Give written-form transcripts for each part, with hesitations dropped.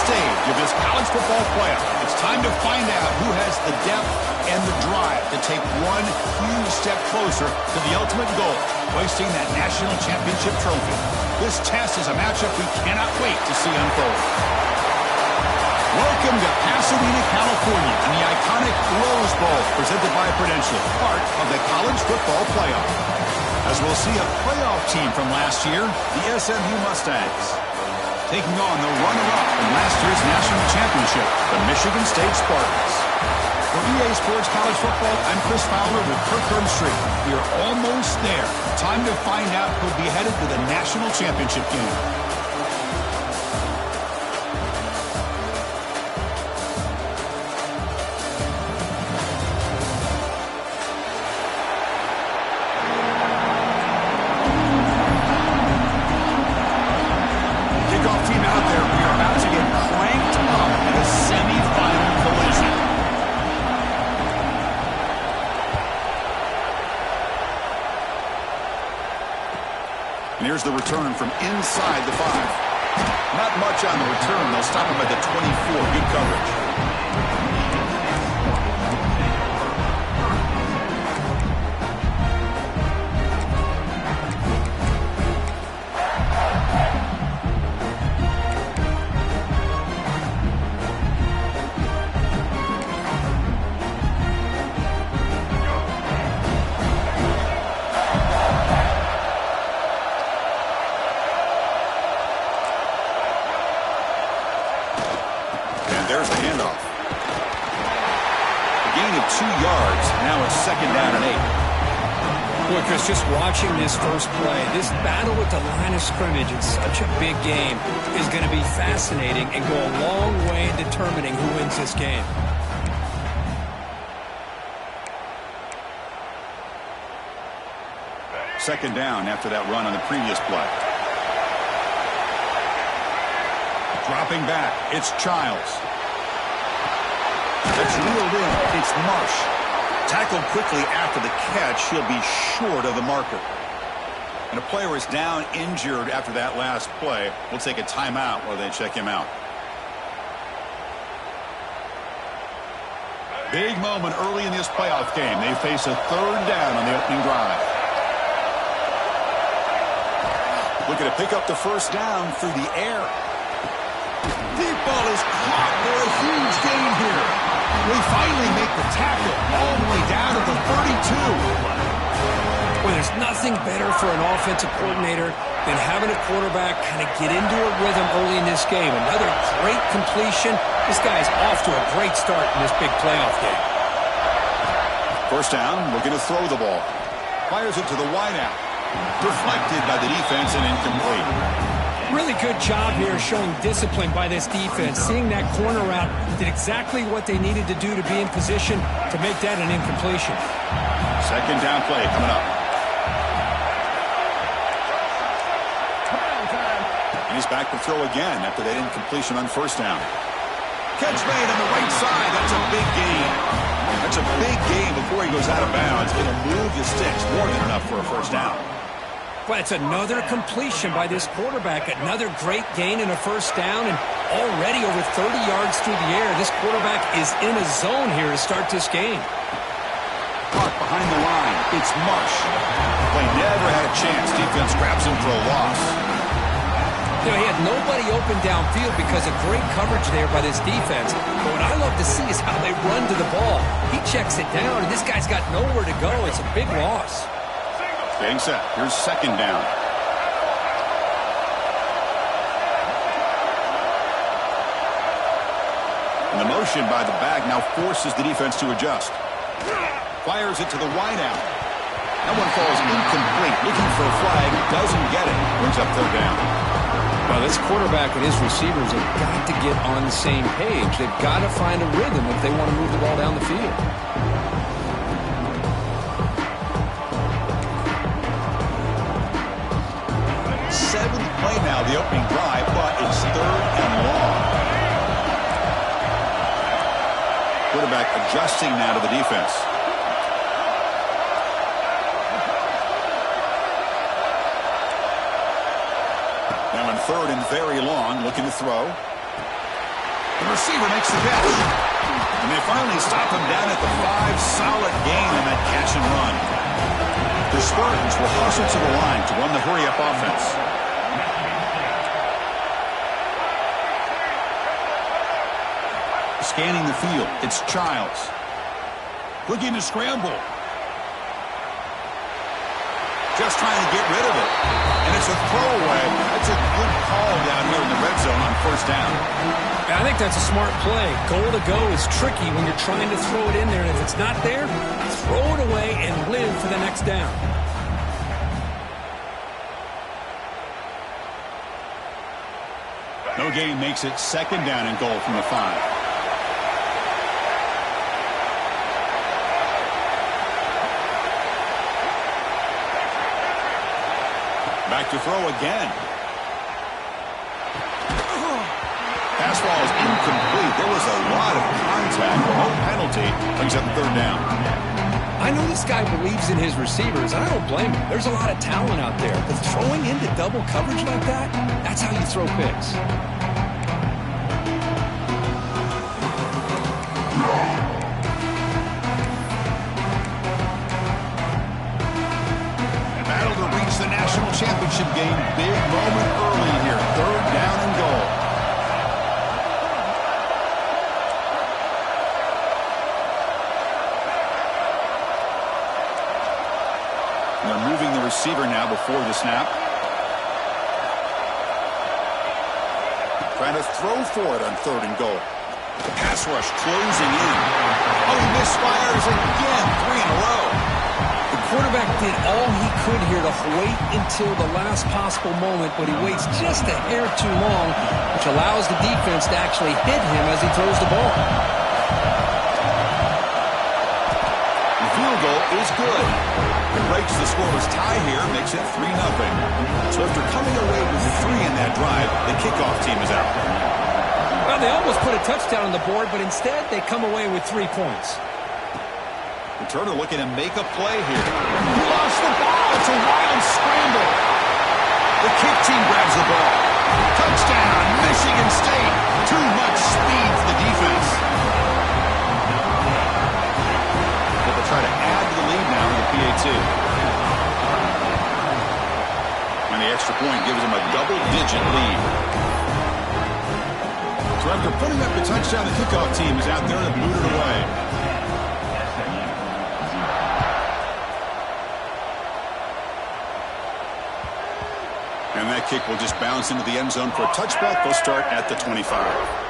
stage of this college football playoff. It's time to find out who has the depth and the drive to take one huge step closer to the ultimate goal, hoisting that national championship trophy. This test is a matchup we cannot wait to see unfold. Welcome to Pasadena, California, and the iconic Rose Bowl presented by Prudential, part of the college football playoff. As we'll see a playoff team from last year, the SMU Mustangs, taking on the runner-up from last year's national championship, the Michigan State Spartans. For EA Sports College Football, I'm Chris Fowler with Kirk Herbstreit. We are almost there. Time to find out who'll be headed to the national championship game. And here's the return from inside the 5. Not much on the return. They'll stop him at the 24. Good coverage. There's the handoff. A gain of 2 yards. Now it's 2nd down and 8. Boy, Chris, just watching this first play, this battle with the line of scrimmage in such a big game is going to be fascinating and go a long way in determining who wins this game. Second down after that run on the previous play. Dropping back, it's Childs. That's reeled in. It's Marsh. Tackled quickly after the catch. He'll be short of the marker. And a player is down injured after that last play. We'll take a timeout while they check him out. Big moment early in this playoff game. They face a 3rd down on the opening drive. Looking to pick up the 1st down through the air. Deep ball is caught for a huge gain here. We finally make the tackle all the way down to the 32. Well, there's nothing better for an offensive coordinator than having a quarterback kind of get into a rhythm early in this game. Another great completion. This guy's off to a great start in this big playoff game. 1st down, looking to throw the ball. Fires it to the wideout. Deflected by the defense and incomplete. Really good job here showing discipline by this defense. Seeing that corner route, did exactly what they needed to do to be in position to make that an incompletion. 2nd down play coming up. And he's back to throw again after that incompletion on 1st down. Catch made on the right side. That's a big gain. That's a big gain before he goes out of bounds. It'll move the sticks more than enough for a 1st down. Well, it's another completion by this quarterback. Another great gain and a 1st down, and already over 30 yards through the air. This quarterback is in a zone here to start this game. Caught behind the line. It's Marsh. Play never had a chance. Defense grabs him for a loss. You know, he had nobody open downfield because of great coverage there by this defense. But what I love to see is how they run to the ball. He checks it down, and this guy's got nowhere to go. It's a big loss. Getting set. Here's 2nd down. And the motion by the back now forces the defense to adjust. Fires it to the wideout. That one falls incomplete. Looking for a flag. Doesn't get it. Brings up 3rd down. Well, this quarterback and his receivers have got to get on the same page. They've got to find a rhythm if they want to move the ball down the field. 7th play now, the opening drive, but it's 3rd and long. Quarterback adjusting now to the defense. Now in 3rd and very long, looking to throw. The receiver makes the catch. And they finally stop him down at the 5. Solid gain on that catch and run. The Spartans will hustle to the line to run the hurry-up offense. Scanning the field, it's Childs. Looking to scramble. Just trying to get rid of it. And it's a throwaway. That's a good call down here in the red zone on first down. I think that's a smart play. Goal to go is tricky when you're trying to throw it in there. And if it's not there, throw it away and live for the next down. No gain makes it second down and goal from the 5. Back to throw again. Pass ball is incomplete. There was a lot of contact. No penalty. Brings up the third down. I know this guy believes in his receivers, and I don't blame him. There's a lot of talent out there. But throwing into double coverage like that, that's how you throw picks. The national championship game. Big moment early here. Third down and goal. They're moving the receiver now before the snap. Trying to throw for it on third and goal. The pass rush closing in. Oh, he misfires again. 3 in a row. The quarterback did all he could here to wait until the last possible moment, but he waits just a hair too long, which allows the defense to actually hit him as he throws the ball. The field goal is good. It breaks the scoreless tie here, makes it 3-0. So after coming away with 3 in that drive, the kickoff team is out. Well, they almost put a touchdown on the board, but instead they come away with 3 points. Returner looking to make a play here. He lost the ball. It's a wild scramble. The kick team grabs the ball. Touchdown, Michigan State. Too much speed for the defense. They'll try to add to the lead now in the PAT. And the extra point gives them a double-digit lead. So after putting up the touchdown, the kickoff team is out there to boot it away. And that kick will just bounce into the end zone for a touchback. They'll start at the 25.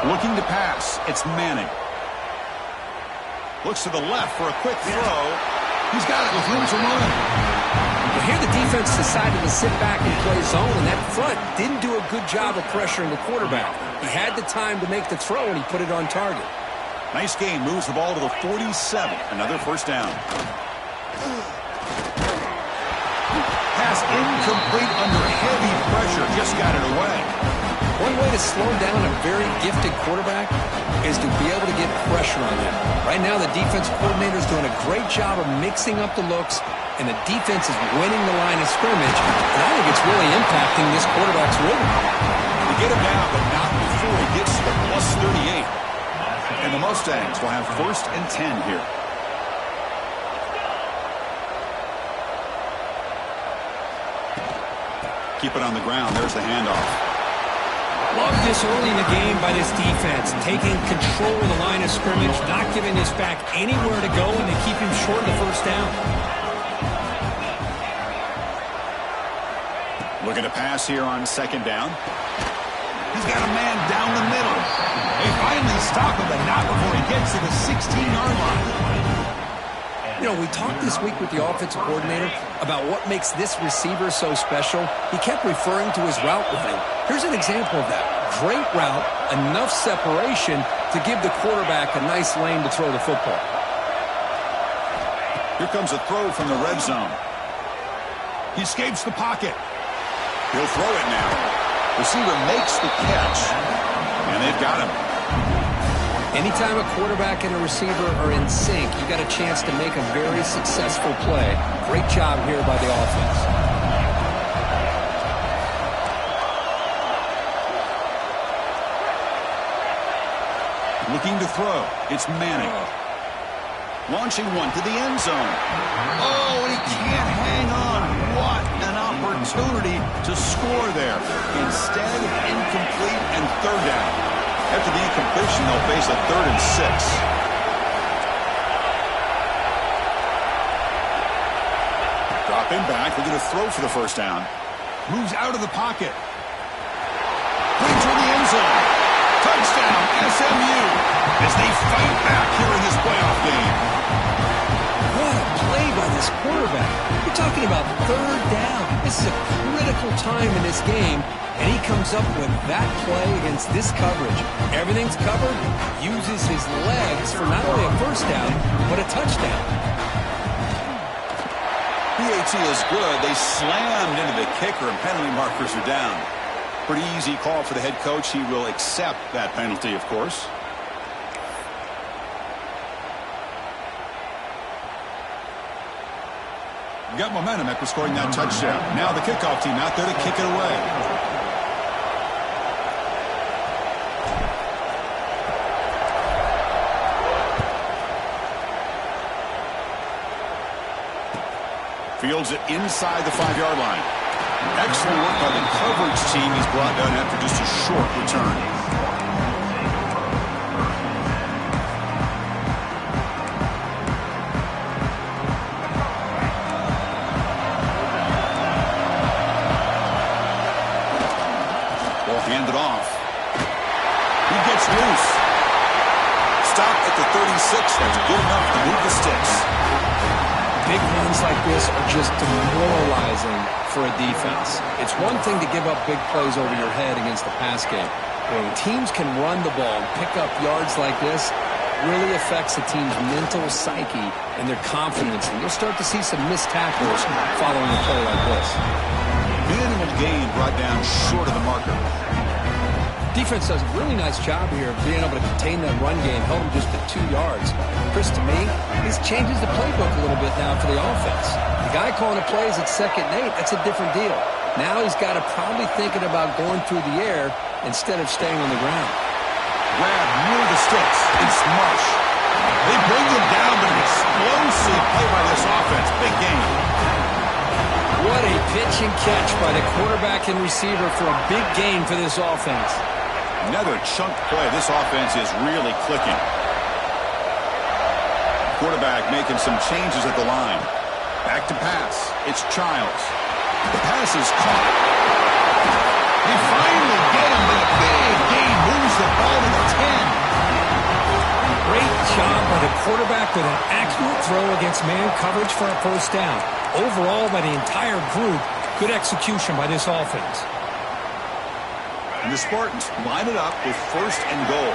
Looking to pass. It's Manning. Looks to the left for a quick throw. He's got it with room to run. Well, here the defense decided to sit back and play zone, and that front didn't do a good job of pressuring the quarterback. He had the time to make the throw, and he put it on target. Nice game. Moves the ball to the 47. Another first down. Pass incomplete under heavy pressure. Just got it away. One way to slow down a very gifted quarterback is to be able to get pressure on him. Right now, the defense coordinator is doing a great job of mixing up the looks, and the defense is winning the line of scrimmage, and I think it's really impacting this quarterback's rhythm. They get him down, but not before he gets to the plus 38. And the Mustangs will have 1st and 10 here. Keep it on the ground. There's the handoff. Love this early in the game by this defense, taking control of the line of scrimmage, not giving this back anywhere to go, and they keep him short of the first down. Looking to pass here on second down. He's got a man down the middle. They finally stop him, but not before he gets to the 16-yard line. You know, we talked this week with the offensive coordinator about what makes this receiver so special. He kept referring to his route running. Here's an example of that. Great route, enough separation to give the quarterback a nice lane to throw the football. Here comes a throw from the red zone. He escapes the pocket. He'll throw it now. Receiver makes the catch, and they've got him. Anytime a quarterback and a receiver are in sync, you got a chance to make a very successful play. Great job here by the offense. Looking to throw. It's Manning. Launching one to the end zone. Oh, and he can't hang on. What an opportunity to score there. Instead, incomplete and third down. After the incompletion, they'll face a 3rd and 6. Dropping back, looking to throw for the first down. Moves out of the pocket. Putting toward the end zone. Touchdown, SMU, as they fight back here in this playoff game. What a play by this quarterback. You're talking about 3rd down. This is a critical time in this game, and he comes up with that play against this coverage. Everything's covered, uses his legs for not only a first down, but a touchdown. PAT is good. They slammed into the kicker, and penalty markers are down. Pretty easy call for the head coach. He will accept that penalty, of course. Got momentum after scoring that touchdown. Now the kickoff team out there to kick it away. Fields it inside the 5-yard line. Excellent work by the coverage team. He's brought down after just a short return. Ball handed off. He gets loose. Stop at the 36. That's good enough to move the sticks. Big runs like this are just demoralizing for a defense. It's one thing to give up big plays over your head against the pass game. When teams can run the ball and pick up yards like this, it really affects the team's mental psyche and their confidence. And you'll start to see some missed tackles following a play like this. Minimal gain brought down short of the marker. Defense does a really nice job here of being able to contain that run game, held him just at 2 yards. Chris, to me, this changes the playbook a little bit now for the offense. The guy calling the plays at 2nd and 8, that's a different deal. Now he's got to probably thinking about going through the air instead of staying on the ground. Grab near the sticks. It's Marsh. They bring him down, but an explosive play by this offense. Big game. What a pitch and catch by the quarterback and receiver for a big gain for this offense. Another chunk play. This offense is really clicking. Quarterback making some changes at the line. Back to pass. It's Childs. The pass is caught. They finally get him, but a big gain moves the ball to the 10. Great job by the quarterback with an accurate throw against man coverage for a first down. Overall, by the entire group, good execution by this offense. And the Spartans line it up with 1st and goal.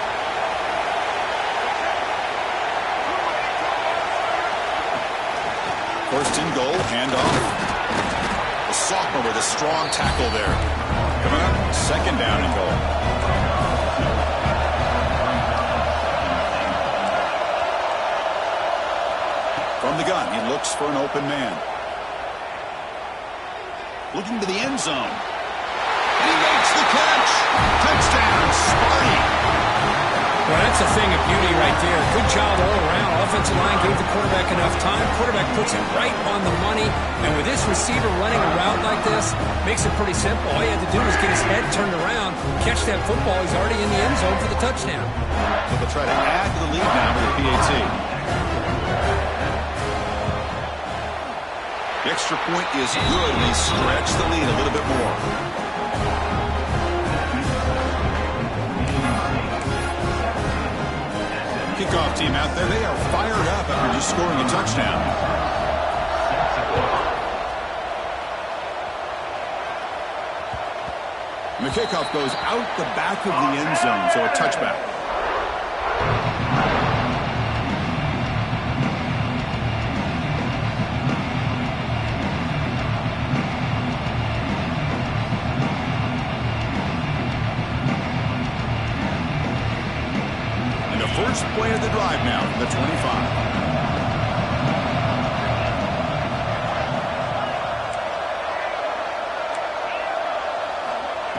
First and goal, handoff. The sophomore with a strong tackle there. Coming up, 2nd down and goal. From the gun, he looks for an open man. Looking to the end zone. And he makes the catch. Touchdown, Sparty. Well, that's a thing of beauty right there. Good job all around. Offensive line gave the quarterback enough time. Quarterback puts it right on the money. And with this receiver running a route like this, makes it pretty simple. All you had to do was get his head turned around, catch that football. He's already in the end zone for the touchdown. So they'll try to add to the lead now with the PAT. The extra point is good. They stretch the lead a little bit more. Kickoff team out there. They are fired up after just scoring a touchdown. kickoff goes out the back of the end zone, so a touchback. And the first play of the drive now, the 25.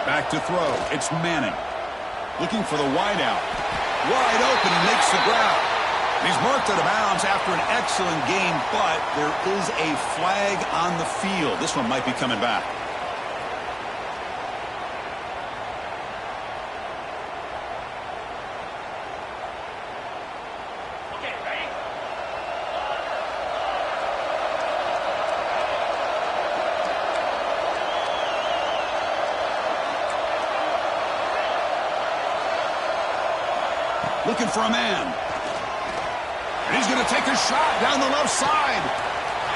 Back to throw. It's Manning. Looking for the wideout. Wide open. He makes the grab. He's marked out of bounds after an excellent game, but there is a flag on the field. This one might be coming back. Looking for a man. And he's going to take a shot down the left side.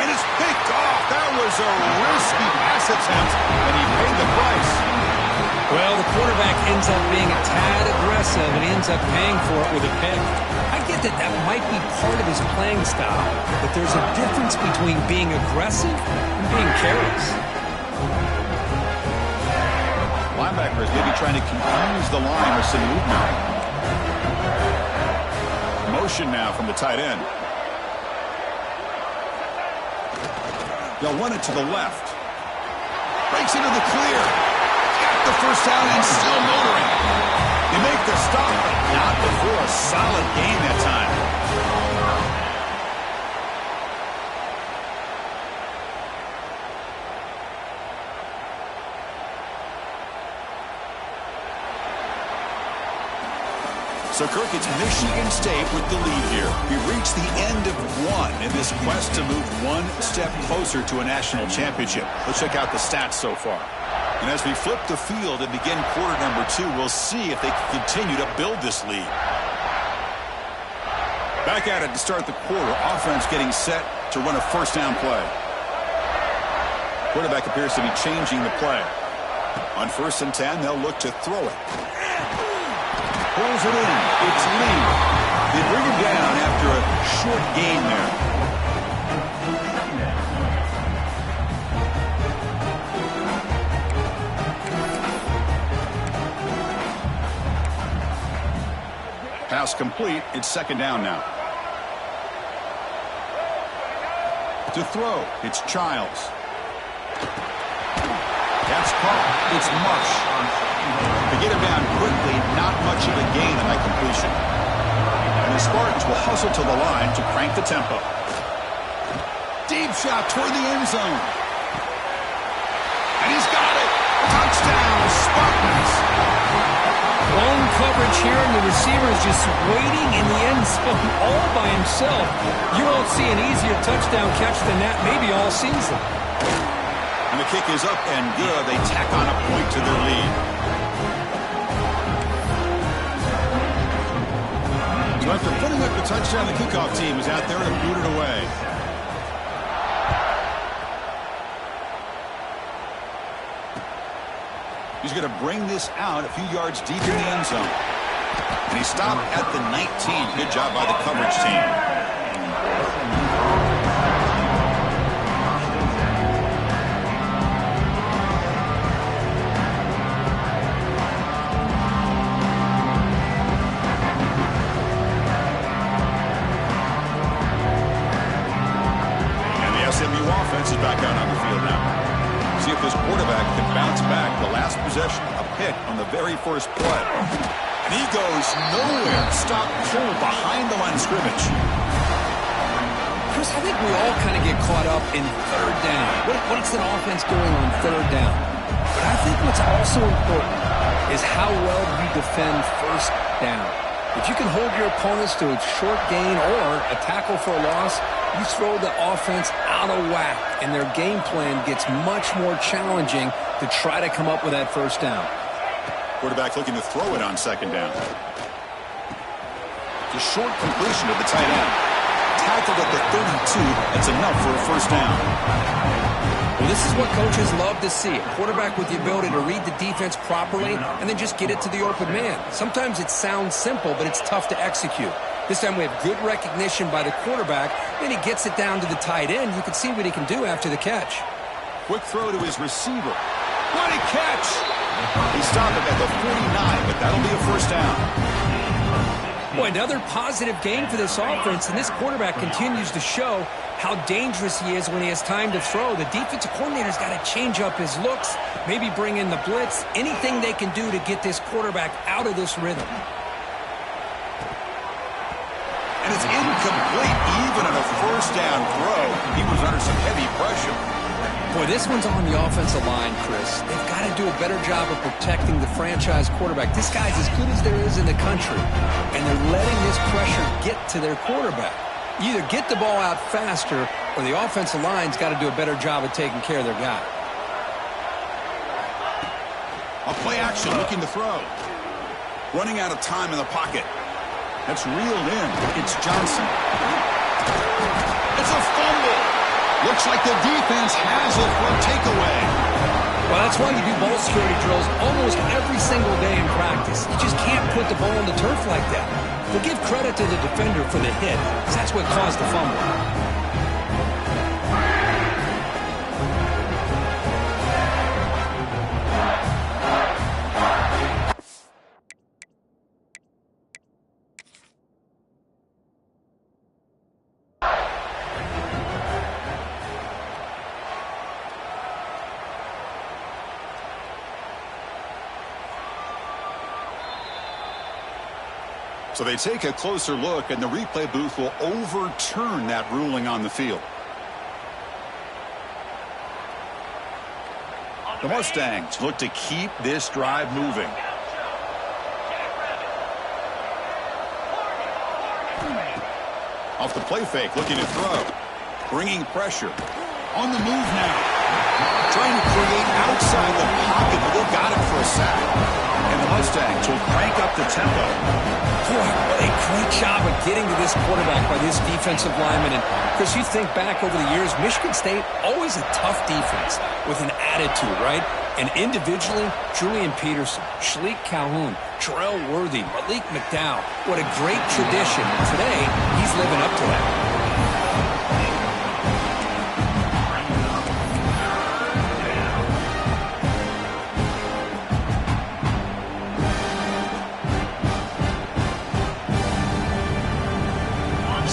And it's picked off. That was a risky pass attempt, and he paid the price. Well, the quarterback ends up being a tad aggressive, and he ends up paying for it with a pick. I get that that might be part of his playing style, but there's a difference between being aggressive and being careless. Linebackers maybe trying to confuse the line with some movement. Motion now from the tight end. They'll run it to the left. Breaks into the clear. Got the first down and still motoring. They make the stop, but not before a solid gain that time. So, Kirk, it's Michigan State with the lead here. We've reached the end of one in this quest to move one step closer to a national championship. Let's check out the stats so far. And as we flip the field and begin quarter number 2, we'll see if they can continue to build this lead. Back at it to start the quarter. Offense getting set to run a first down play. Quarterback appears to be changing the play. On 1st and 10, they'll look to throw it. Pulls it in. It's Lee. They bring him down after a short gain there. Pass complete. It's 2nd down now. To throw. It's Childs. That's caught. It's Marsh. To get him down quickly, not much of a gain on that completion. And the Spartans will hustle to the line to crank the tempo. Deep shot toward the end zone. And he's got it. Touchdown, Spartans. Long coverage here, and the receiver is just waiting in the end zone all by himself. You won't see an easier touchdown catch than that maybe all season. And the kick is up and good. They tack on a point to their lead. So after putting up the touchdown, the kickoff team is out there to boot it away. He's going to bring this out a few yards deep in the end zone. And he stopped at the 19. Good job by the coverage team. SMU offense is back out on the field now. See if this quarterback can bounce back. The last possession, a pick on the very first play. And he goes nowhere. Stop cold behind the line of scrimmage. Chris, I think we all kind of get caught up in 3rd down. What's an offense doing on 3rd down? But I think what's also important is how well you defend 1st down. If you can hold your opponents to a short gain or a tackle for a loss, you throw the offense out of whack, and their game plan gets much more challenging to try to come up with that 1st down. Quarterback looking to throw it on 2nd down. It's a short completion to the tight end. tackled at the 32. That's enough for a first down. Well, this is what coaches love to see. A quarterback with the ability to read the defense properly and then just get it to the open man. Sometimes it sounds simple, but it's tough to execute. This time we have good recognition by the quarterback. Then he gets it down to the tight end. You can see what he can do after the catch. Quick throw to his receiver. What a catch! He stopped it at the 49, but that'll be a first down. Boy, another positive game for this offense, and this quarterback continues to show how dangerous he is when he has time to throw. The defensive coordinator's got to change up his looks, maybe bring in the blitz, anything they can do to get this quarterback out of this rhythm. And it's incomplete, even on a first down throw. He was under some heavy pressure. Boy, this one's on the offensive line, Chris. They've got to do a better job of protecting the franchise quarterback. This guy's as good as there is in the country, and they're letting this pressure get to their quarterback. You either get the ball out faster, or the offensive line's got to do a better job of taking care of their guy. A play action, looking to throw. Running out of time in the pocket. That's reeled in. It's Johnson. It's a fumble. Looks like the defense has it for a takeaway. Well, that's why you do ball security drills almost every single day in practice. You just can't put the ball on the turf like that. But give credit to the defender for the hit, because that's what caused the fumble. So they take a closer look, and the replay booth will overturn that ruling on the field. The Mustangs look to keep this drive moving. Off the play fake, looking to throw. Bringing pressure. On the move now. Trying to create outside the pocket, but they got it for a sack. And the Mustangs will crank up the tempo. Boy, what a great job of getting to this quarterback by this defensive lineman. And, Chris, you think back over the years, Michigan State, always a tough defense with an attitude, right? And individually, Julian Peterson, Shalik Calhoun, Terrell Worthy, Malik McDowell. What a great tradition. And today, he's living up to that.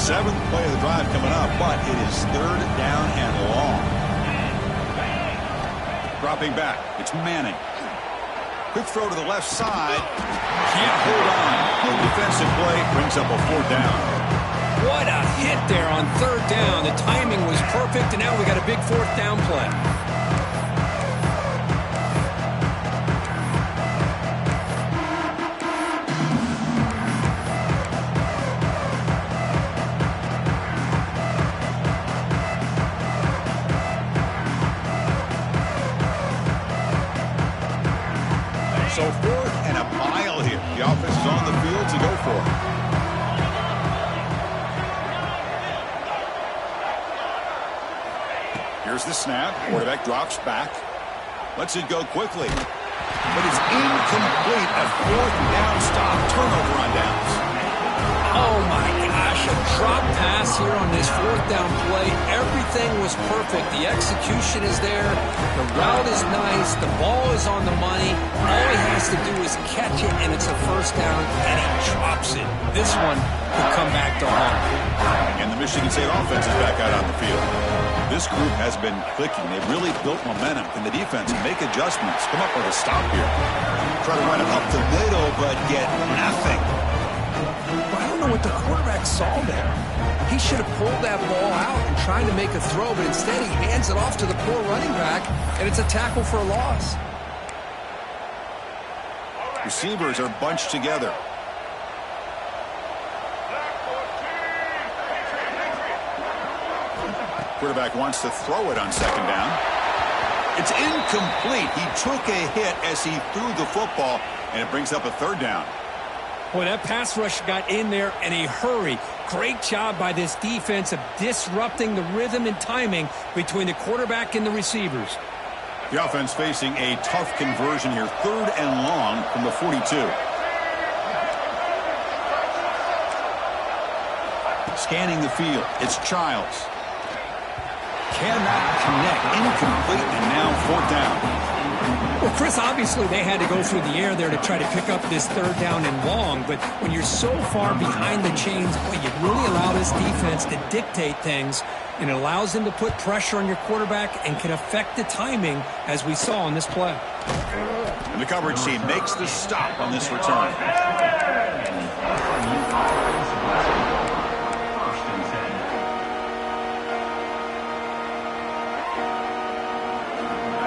Seventh play of the drive coming up, but it is third down and long. Dropping back, it's Manning. Quick throw to the left side. Can't hold on. Good defensive play brings up a fourth down. What a hit there on third down. The timing was perfect, and now we got a big fourth down play. So fourth and a mile here. The offense is on the field to go for it. Here's the snap. Quarterback drops back. Lets it go quickly. But it's incomplete. A fourth down stop. Turnover on downs. Oh, my gosh. A drop pass here on this fourth down play. Everything was perfect. The execution is there. The route is nice. The ball is on the money. All he has to do is catch it, and it's a first down, and he drops it. This one could come back to haunt. And the Michigan State offense is back out on the field. This group has been clicking. They've really built momentum. Can the defense make adjustments? Come up with a stop here. Try to run it up the middle, but get nothing. I don't know what the quarterback saw there. He should have pulled that ball out and tried to make a throw, but instead he hands it off to the poor running back, and it's a tackle for a loss. Receivers are bunched together. Quarterback wants to throw it on second down. It's incomplete. He took a hit as he threw the football, and it brings up a third down. Boy, that pass rush got in there in a hurry. Great job by this defense of disrupting the rhythm and timing between the quarterback and the receivers. The offense facing a tough conversion here. 3rd and long from the 42. Scanning the field. It's Childs. Cannot connect. Incomplete, and now 4th down. Well, Chris, obviously they had to go through the air there to try to pick up this 3rd down and long, but when you're so far behind the chains, boy, you really allow this defense to dictate things, and it allows them to put pressure on your quarterback and can affect the timing, as we saw on this play. And the coverage team makes the stop on this return.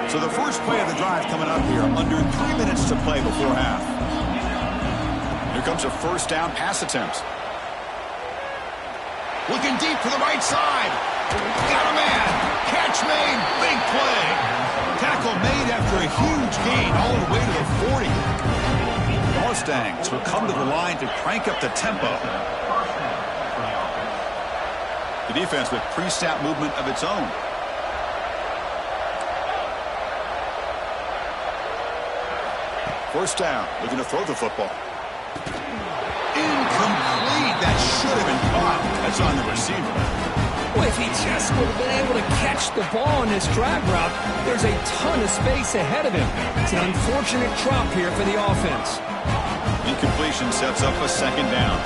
So the first play of the drive coming up here, under 3 minutes to play before half. Here comes a 1st down pass attempt. Looking deep to the right side. Got a man. Catch made. Big play. Tackle made after a huge gain all the way to the 40. Mustangs will come to the line to crank up the tempo. The defense with pre-snap movement of its own. First down, looking to throw the football. Incomplete. That should have been caught. That's on the receiver. Well, if he just would have been able to catch the ball on this drag route, there's a ton of space ahead of him. It's an unfortunate drop here for the offense. Incompletion sets up a 2nd down.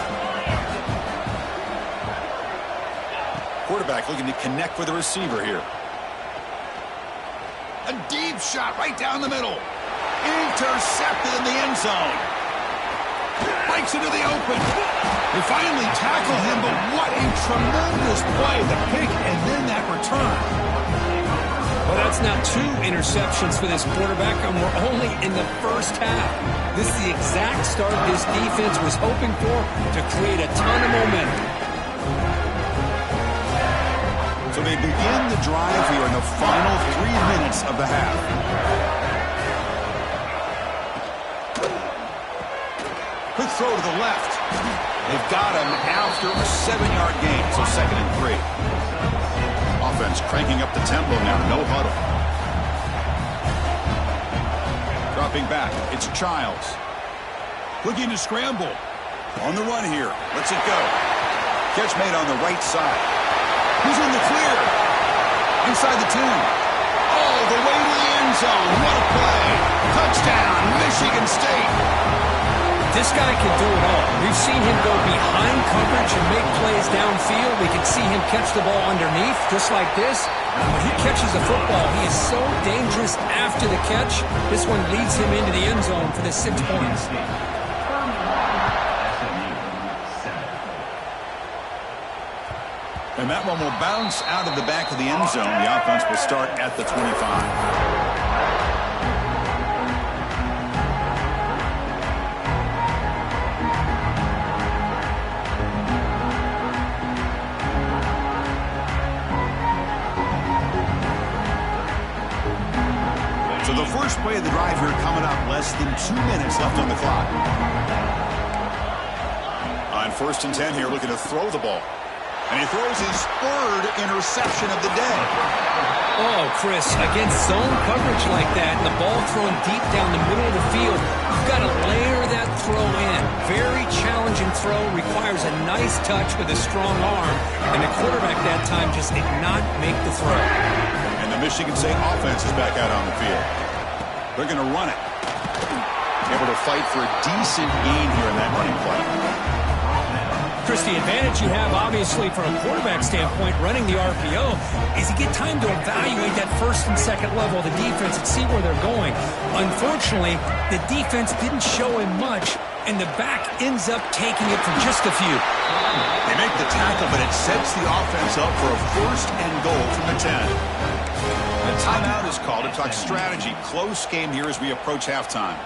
Quarterback looking to connect with the receiver here. A deep shot right down the middle. Intercepted in the end zone. Breaks into the open. They finally tackle him, but what a tremendous play. The pick and then that return. Well, that's now 2 interceptions for this quarterback, and we're only in the first half. This is the exact start this defense was hoping for to create a ton of momentum. So they begin the drive here in the final 3 minutes of the half. Quick throw to the left. They've got him after a 7-yard gain, so 2nd and 3. Offense cranking up the tempo now, no huddle. Dropping back, it's Childs. Looking to scramble. On the run here, lets it go. Catch made on the right side. Who's in the clear? Inside the 2. All the way to the end zone. What a play. Touchdown, Michigan State. This guy can do it all. We've seen him go behind coverage and make plays downfield. We can see him catch the ball underneath, just like this. And when he catches the football, he is so dangerous after the catch. This one leads him into the end zone for the 6 points. And that one will bounce out of the back of the end zone. The offense will start at the 25. So the first play of the drive here coming up, less than 2 minutes left on the clock. On 1st and 10 here, looking to throw the ball. And he throws his 3rd interception of the day. Oh, Chris, against zone coverage like that, and the ball thrown deep down the middle of the field, you've got to layer that throw in. Very challenging throw, requires a nice touch with a strong arm, and the quarterback that time just did not make the throw. And the Michigan State offense is back out on the field. They're going to run it. Able to fight for a decent gain here in that running play. Chris, the advantage you have, obviously, from a quarterback standpoint, running the RPO, is you get time to evaluate that 1st and 2nd level of the defense and see where they're going. Unfortunately, the defense didn't show him much, and the back ends up taking it for just a few. They make the tackle, but it sets the offense up for a 1st and goal from the 10. A timeout is called to talk strategy. Close game here as we approach halftime.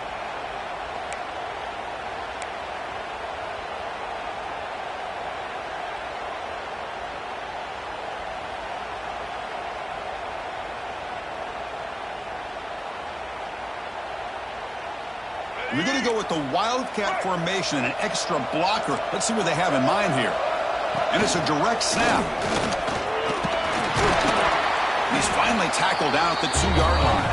And they're going to go with the wildcat formation and an extra blocker. Let's see what they have in mind here. And it's a direct snap. He's finally tackled down at the 2-yard line.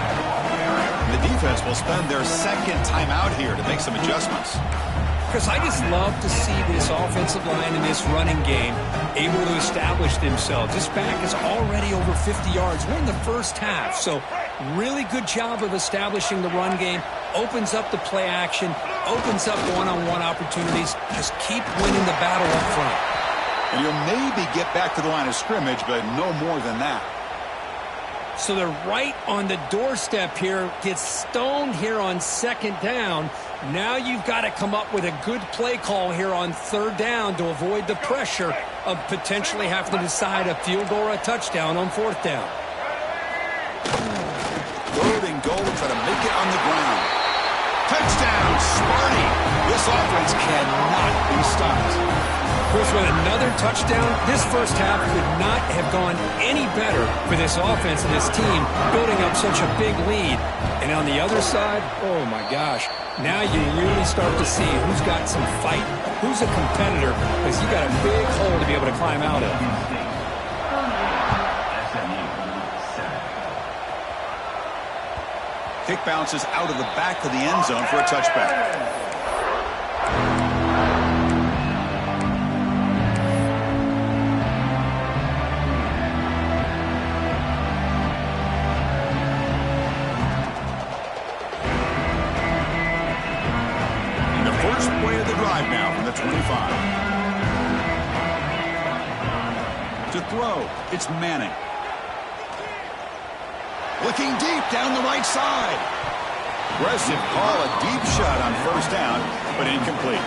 And the defense will spend their second timeout here to make some adjustments. Chris, I just love to see this offensive line in this running game able to establish themselves. This back is already over 50 yards. We're in the first half, so really good job of establishing the run game. Opens up the play action, opens up one-on-one opportunities. Just keep winning the battle up front. And you'll maybe get back to the line of scrimmage, but no more than that. So they're right on the doorstep here. Gets stoned here on second down. Now you've got to come up with a good play call here on third down to avoid the pressure of potentially having to decide a field goal or a touchdown on fourth down. Third and goal, try to make it on the ground. Touchdown, Sparty. This offense cannot be stopped. Chris, with another touchdown, this first half could not have gone any better for this offense and this team, building up such a big lead. And on the other side, oh my gosh, now you really start to see who's got some fight, who's a competitor, because you got a big hole to be able to climb out of. Kick bounces out of the back of the end zone for a touchback. Now from the 25. To throw, it's Manning. Looking deep down the right side. Aggressive call, a deep shot on first down, but incomplete.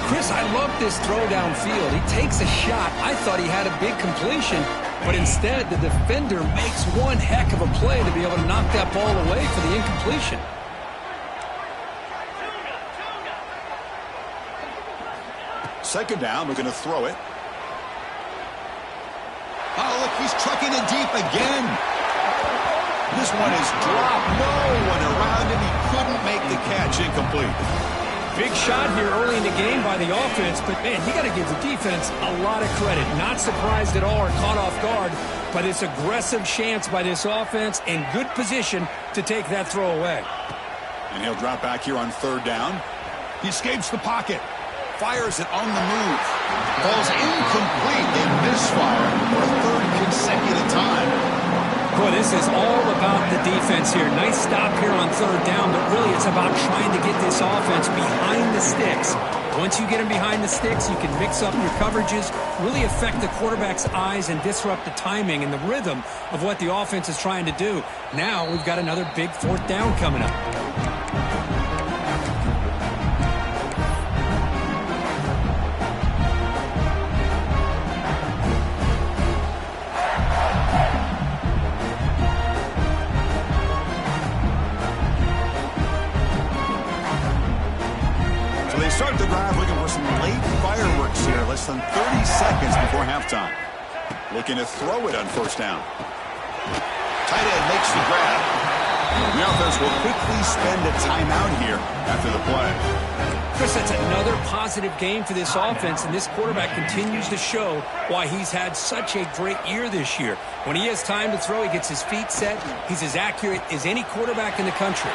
Chris, I love this throw downfield. He takes a shot. I thought he had a big completion, but instead the defender makes one heck of a play to be able to knock that ball away for the incompletion. Second down, we're going to throw it. Oh, look, he's trucking it deep again. This one is dropped. No one around him. He couldn't make the catch. Incomplete. Big shot here early in the game by the offense, but, man, you got to give the defense a lot of credit. Not surprised at all or caught off guard, but it's aggressive chance by this offense in good position to take that throw away. And he'll drop back here on third down. He escapes the pocket. Fires it on the move. Falls incomplete. They misfire for a third consecutive time. Boy, this is all about the defense here. Nice stop here on third down, but really it's about trying to get this offense behind the sticks. Once you get them behind the sticks, you can mix up your coverages, really affect the quarterback's eyes and disrupt the timing and the rhythm of what the offense is trying to do. Now we've got another big fourth down coming up. Start the drive looking for some late fireworks here. Less than 30 seconds before halftime. Looking to throw it on first down. Tight end makes the grab. The offense will quickly spend a timeout here after the play. Chris, that's another positive game for this offense, and this quarterback continues to show why he's had such a great year this year. When he has time to throw, he gets his feet set. He's as accurate as any quarterback in the country.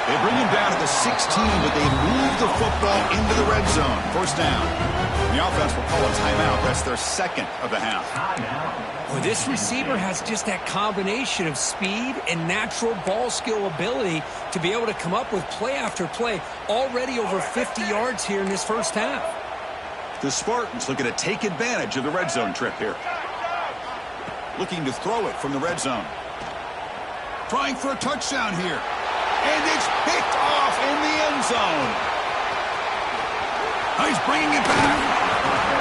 They bring him down to the 16, but they move the football into the red zone. First down. The offense will call a timeout. That's their second of the half. Well, this receiver has just that combination of speed and natural ball skill ability to be able to come up with play after play. Already over 50 yards here in this first half. The Spartans looking to take advantage of the red zone trip here. Looking to throw it from the red zone. Trying for a touchdown here. And it's picked off in the end zone. He's bringing it back.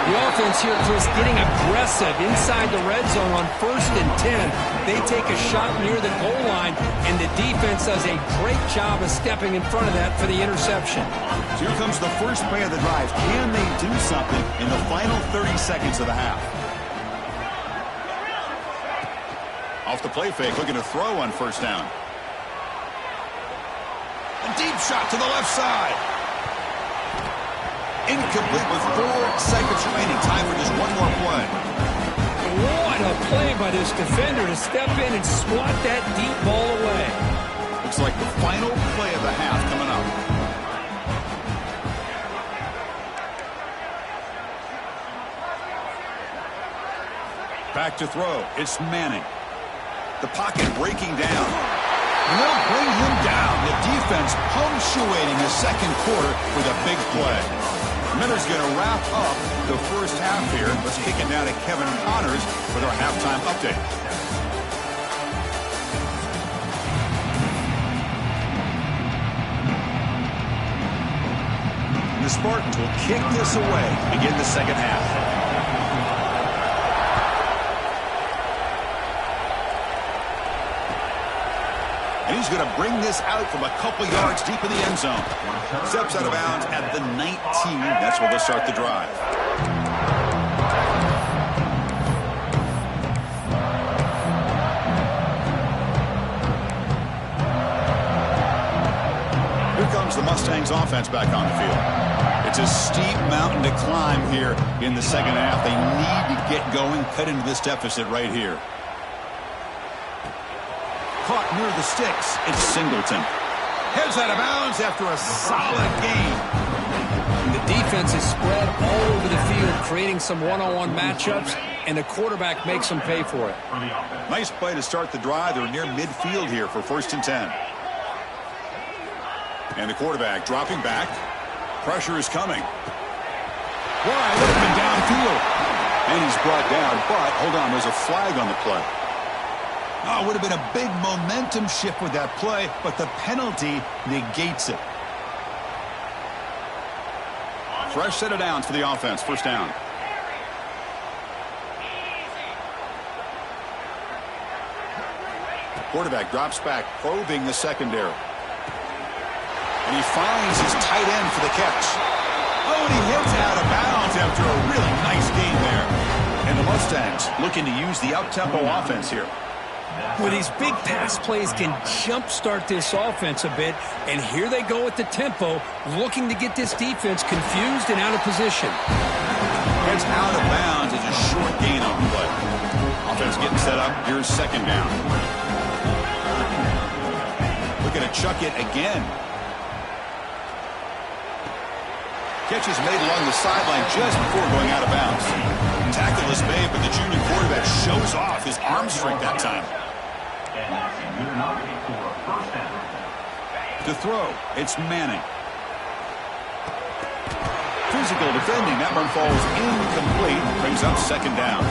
The offense here, Chris, getting aggressive inside the red zone on 1st and 10. They take a shot near the goal line, and the defense does a great job of stepping in front of that for the interception. So here comes the first play of the drive. Can they do something in the final 30 seconds of the half? Off the play fake, looking to throw on first down. deep shot to the left side. Incomplete with 4 seconds remaining. Time for just one more play. What a play by this defender to step in and swat that deep ball away. Looks like the final play of the half coming up. Back to throw. It's Manning. The pocket breaking down. And they'll bring him down. The defense punctuating the second quarter with a big play. Miller's going to wrap up the first half here. Let's kick it now to Kevin Connors with our halftime update. The Spartans will kick this away to begin the second half. And he's going to bring this out from a couple yards deep in the end zone. Steps out of bounds at the 19. That's where they'll start the drive. Here comes the Mustangs offense back on the field. It's a steep mountain to climb here in the second half. They need to get going, cut into this deficit right here. Caught near the sticks. It's Singleton. Heads out of bounds after a solid game. The defense is spread all over the field, creating some one-on-one matchups, and the quarterback makes them pay for it. Nice play to start the drive. They're near midfield here for 1st and 10. And the quarterback dropping back. Pressure is coming. Wide open downfield. And he's brought down, but hold on, there's a flag on the play. Oh, it would have been a big momentum shift with that play, but the penalty negates it. Fresh set of downs for the offense. 1st down. Quarterback drops back, probing the secondary. And he finds his tight end for the catch. Oh, and he hits out of bounds after a really nice game there. And the Mustangs looking to use the up-tempo offense here. Well, these big pass plays can jumpstart this offense a bit, and here they go at the tempo, looking to get this defense confused and out of position. It's out of bounds. It's a short gain on the play. Offense getting set up. Here's 2nd down. Looking to chuck it again. Catch is made along the sideline just before going out of bounds. Tackle is made, but the junior quarterback shows off his arm strength that time. To throw, it's Manning. Physical defending. That one falls incomplete. Brings up 2nd down.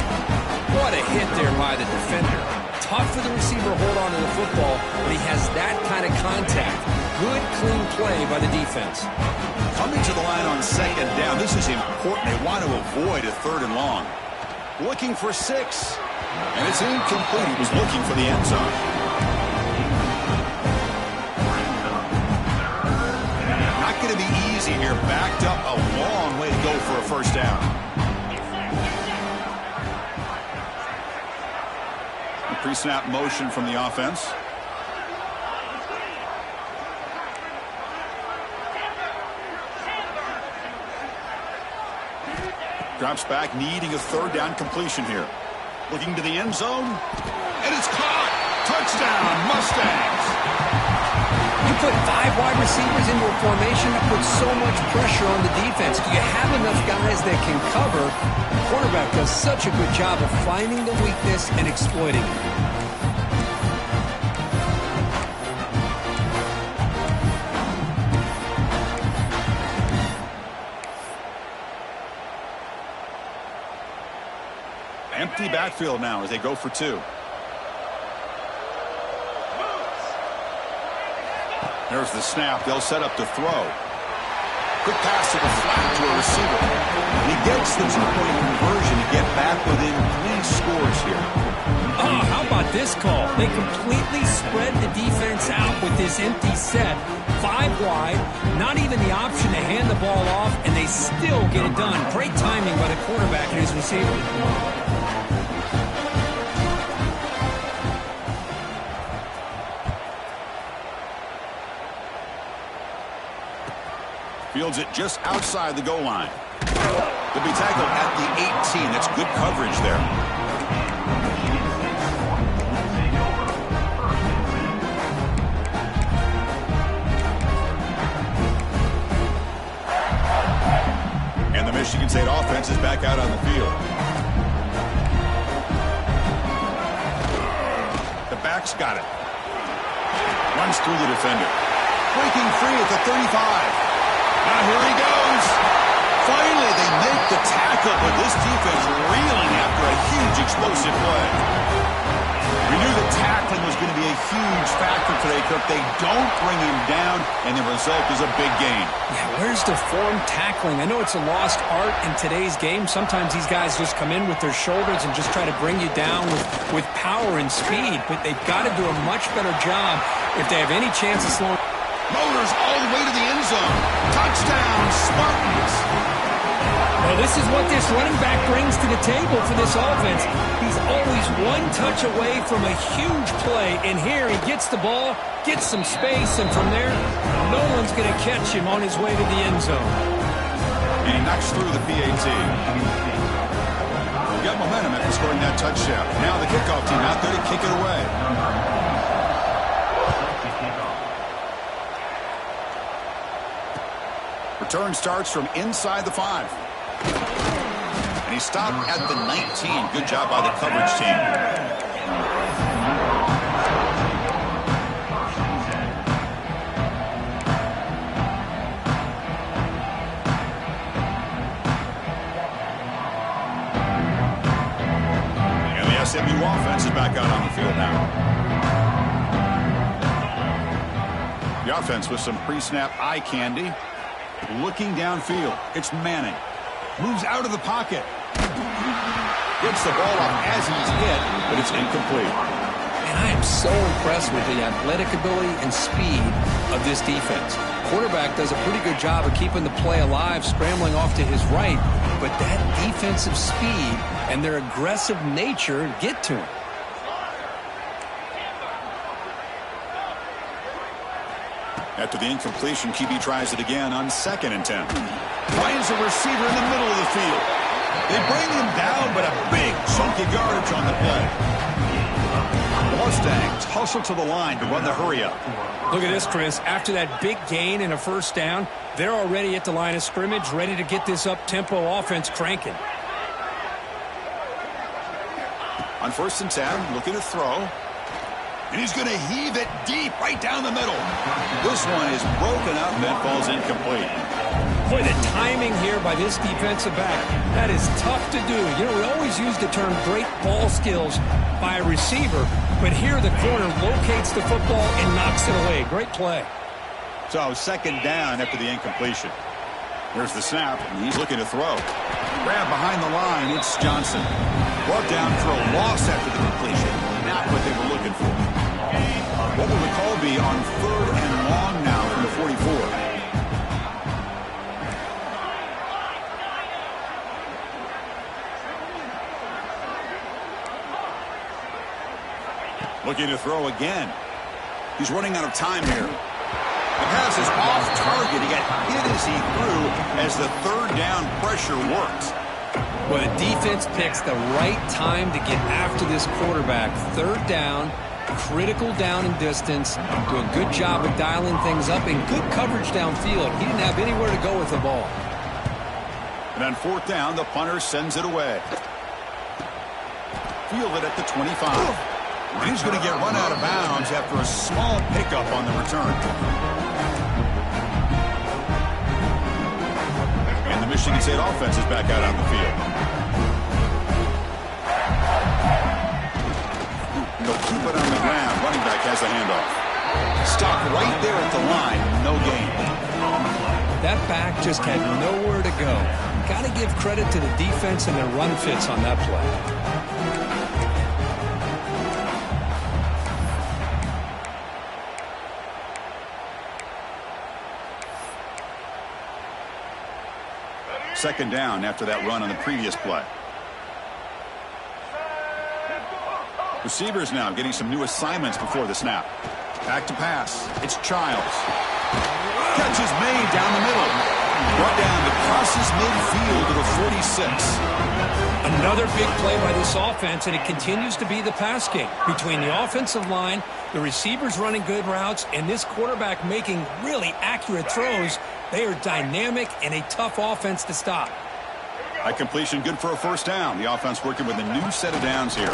What a hit there by the defender. Tough for the receiver to hold on to the football, but he has that kind of contact. Good, clean play by the defense. Coming to the line on 2nd down. This is important. They want to avoid a 3rd and long. Looking for 6. And it's incomplete. He was looking for the end zone. Not going to be easy here. Backed up a long way to go for a 1st down. A pre-snap motion from the offense. Drops back, needing a 3rd down completion here. Looking to the end zone. And it's caught. Touchdown, Mustangs. You put 5 wide receivers into a formation that puts so much pressure on the defense. Do you have enough guys that can cover? The quarterback does such a good job of finding the weakness and exploiting it. Empty backfield now as they go for 2. There's the snap. They'll set up to throw. Quick pass to the flat to a receiver. And he gets the 2-point conversion to get back within 3 scores here. Oh, how about this call? They completely spread the defense out with this empty set. 5 wide, not even the option to hand the ball off, and they still get it done. Great timing by the quarterback and his receiver. Fields it just outside the goal line. They'll be tackled at the 18. That's good coverage there. And the Michigan State offense is back out on the field. The back's got it. Runs through the defender. Breaking free at the 35. Now here he goes. Finally, they make the tackle, but this defense reeling after a huge explosive play. We knew the tackling was going to be a huge factor today, Kirk. They don't bring him down, and the result is a big gain. Yeah, where's the form tackling? I know it's a lost art in today's game. Sometimes these guys just come in with their shoulders and just try to bring you down with power and speed, but they've got to do a much better job if they have any chance of slowing. Motors all the way to the end zone. Touchdown, Spartans. Well, this is what this running back brings to the table for this offense. He's always one touch away from a huge play, and here he gets the ball, gets some space, and from there, no one's going to catch him on his way to the end zone. And he knocks through the PAT. Got momentum after scoring that touchdown. Now the kickoff team out there to kick it away. Return starts from inside the 5. And he stopped at the 19. Good job by the coverage team. And the SMU offense is back out on the field now. The offense with some pre-snap eye candy. Looking downfield. It's Manning. Moves out of the pocket. Gets the ball off as he's hit, but it's incomplete. And I am so impressed with the athletic ability and speed of this defense. Quarterback does a pretty good job of keeping the play alive, scrambling off to his right, but that defensive speed and their aggressive nature get to him. After the incompletion, QB tries it again on 2nd and 10. Finds a receiver in the middle of the field. They bring him down, but a big chunk of yardage on the play. The Mustangs hustle to the line to run the hurry-up. Look at this, Chris. After that big gain and a first down, they're already at the line of scrimmage, ready to get this up-tempo offense cranking. On 1st and 10, looking to throw. And he's going to heave it deep right down the middle. This one is broken up and falls incomplete. Boy, the timing here by this defensive back, that is tough to do. You know, we always use the term great ball skills by a receiver, but here the corner locates the football and knocks it away. Great play. So 2nd down after the incompletion. Here's the snap, and he's looking to throw. Grab behind the line, it's Johnson. Brought down for a loss after the completion. Not what they were looking for. What will the call be on 3rd and long now from the 44? Looking to throw again. He's running out of time here. The pass is off target. He got hit as he threw as the 3rd down pressure works. Well, the defense picks the right time to get after this quarterback. 3rd down, critical down and distance. Do a good job of dialing things up and good coverage downfield. He didn't have anywhere to go with the ball. And on 4th down, the punter sends it away. Fielded at the 25. And he's going to get run out of bounds after a small pickup on the return. And the Michigan State offense is back out on the field. They'll keep it on the ground. Running back has the handoff. Stopped right there at the line. No gain. That back just had nowhere to go. Got to give credit to the defense and their run fits on that play. Second down after that run on the previous play. Receivers now getting some new assignments before the snap. Back to pass. It's Childs. Catch is made down the middle. Brought down to crosses midfield to the 46. Another big play by this offense, and it continues to be the pass game. Between the offensive line, the receivers running good routes, and this quarterback making really accurate throws, they are dynamic and a tough offense to stop. That completion good for a first down. The offense working with a new set of downs here.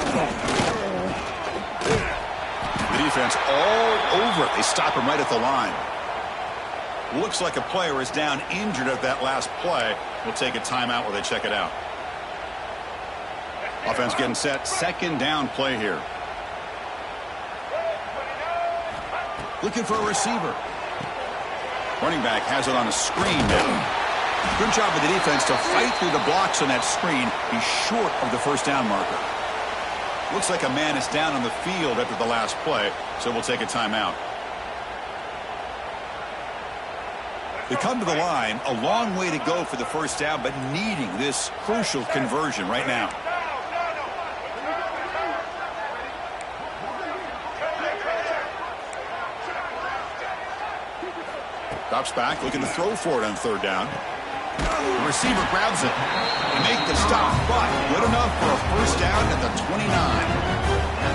The defense all over it. They stop him right at the line. Looks like a player is down injured at that last play. We'll take a timeout while they check it out. Offense getting set. Second down play here. Looking for a receiver. Running back has it on a screen now. Good job of the defense to fight through the blocks on that screen. He's short of the first down marker. Looks like a man is down on the field after the last play, so we'll take a timeout. They come to the line, a long way to go for the first down, but needing this crucial conversion right now. Drops back, looking to throw for it on third down. The receiver grabs it. They make the stop, but good enough for a first down at the 29.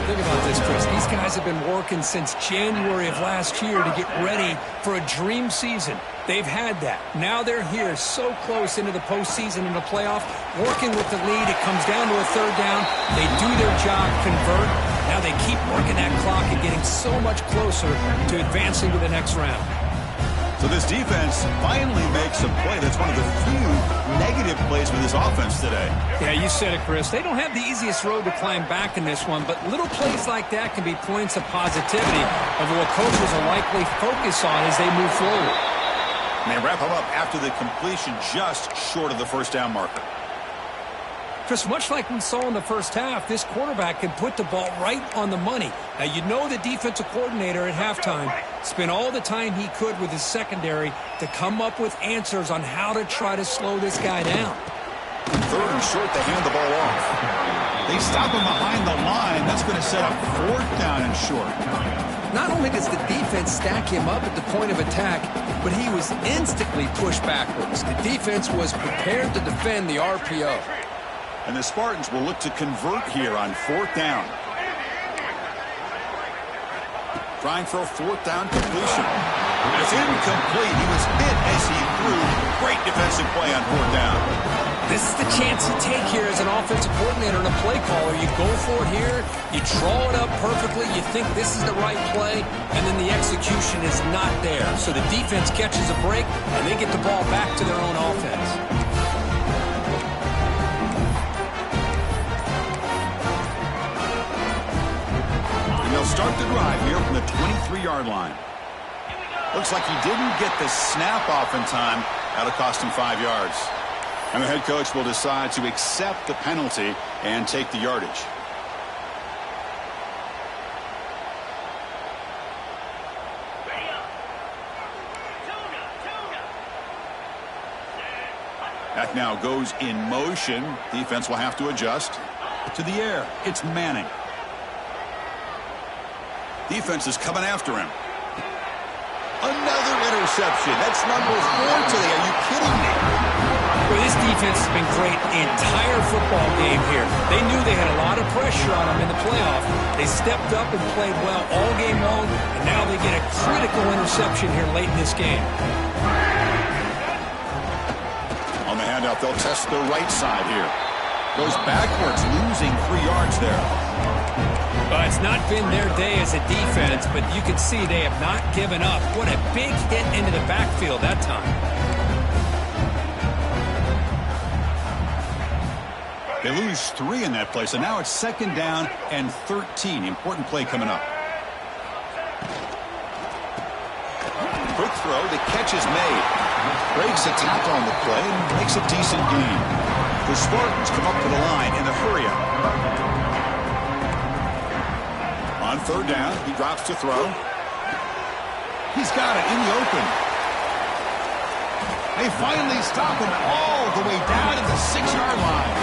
Think about this, Chris. These guys have been working since January of last year to get ready for a dream season. They've had that. Now they're here so close into the postseason and the playoff, working with the lead. It comes down to a third down. They do their job, convert. Now they keep working that clock and getting so much closer to advancing to the next round. So this defense finally makes a play. That's one of the few negative plays for this offense today. Yeah, you said it, Chris. They don't have the easiest road to climb back in this one, but little plays like that can be points of positivity of what coaches will likely focus on as they move forward. And they wrap him up after the completion just short of the first down marker. Chris, much like we saw in the first half, this quarterback can put the ball right on the money. Now, you know the defensive coordinator at halftime spent all the time he could with his secondary to come up with answers on how to try to slow this guy down. Third and short, they hand the ball off. They stop him behind the line. That's going to set up fourth down and short. Not only does the defense stack him up at the point of attack, but he was instantly pushed backwards. The defense was prepared to defend the RPO. And the Spartans will look to convert here on fourth down. Trying for a fourth down completion. It's incomplete. He was hit as he threw. Great defensive play on fourth down. This is the chance you take here as an offensive coordinator and a play caller. You go for it here. You draw it up perfectly. You think this is the right play, and then the execution is not there. So the defense catches a break, and they get the ball back to their own offense. They'll start the drive here from the 23-yard line. Looks like he didn't get the snap off in time. That'll cost him 5 yards. And the head coach will decide to accept the penalty and take the yardage. That now goes in motion. Defense will have to adjust. To the air, it's Manning. Defense is coming after him. Another interception. That's number 4 today. Are you kidding me? Well, this defense has been great the entire football game here. They knew they had a lot of pressure on them in the playoff. They stepped up and played well all game long, and now they get a critical interception here late in this game. On the handout, they'll test the right side here. Goes backwards, losing 3 yards there. It's not been their day as a defense, but you can see they have not given up. What a big hit into the backfield that time. They lose 3 in that play, so now it's second down and 13. Important play coming up. Quick throw, the catch is made. Breaks a tackle on the play and makes a decent gain. The Spartans come up to the line in the hurry-up. On third down, he drops to throw. He's got it in the open. They finally stop him all the way down to the 6-yard line.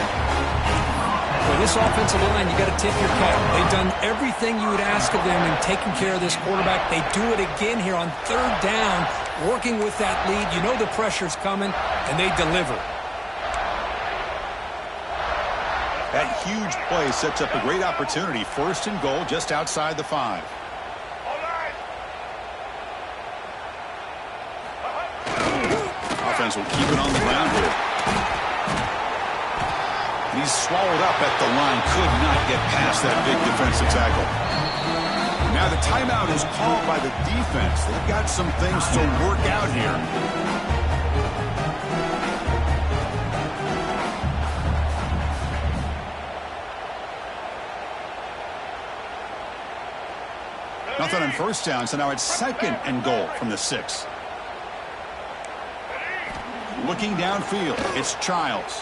For this offensive line, you got to tip your cap. They've done everything you would ask of them in taking care of this quarterback. They do it again here on third down working with that lead. You know the pressure's coming, and they deliver. That huge play sets up a great opportunity. First and goal just outside the 5. Offense will keep it on the ground here. And he's swallowed up at the line. Could not get past that big defensive tackle. Now the timeout is called by the defense. They've got some things to work out here. Nothing on first down, so now it's second and goal from the 6. Looking downfield, it's Childs.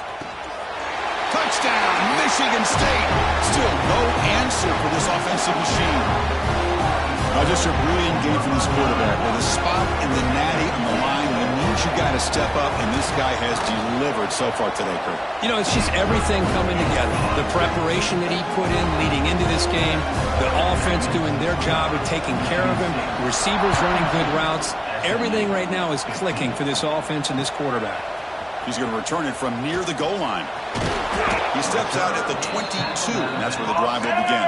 Touchdown, Michigan State. Still no answer for this offensive machine. Just a brilliant game from this quarterback. With a spot in the natty on the line, it means you got to step up, and this guy has delivered so far today, Kurt. You know, it's just everything coming together. The preparation that he put in leading into this game, the offense doing their job of taking care of him, the receivers running good routes. Everything right now is clicking for this offense and this quarterback. He's going to return it from near the goal line. He steps out at the 22, and that's where the drive will begin.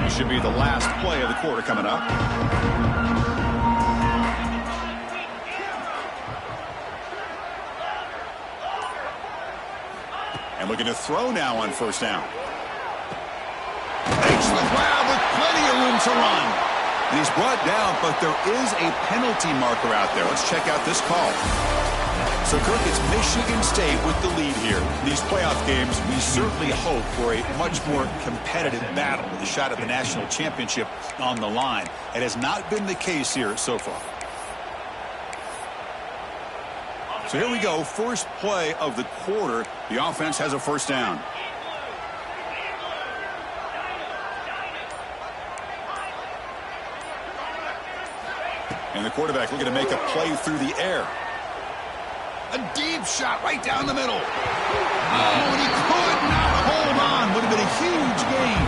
This should be the last play of the quarter coming up. And looking to throw now on first down. Makes the grab with plenty of room to run. And he's brought down, but there is a penalty marker out there. Let's check out this call. So, Kirk, it's Michigan State with the lead here. In these playoff games, we certainly hope for a much more competitive battle with a shot at the national championship on the line. It has not been the case here so far. So here we go, first play of the quarter. The offense has a first down. And the quarterback looking to make a play through the air. A deep shot right down the middle. Oh, and he could not hold on. Would have been a huge gain.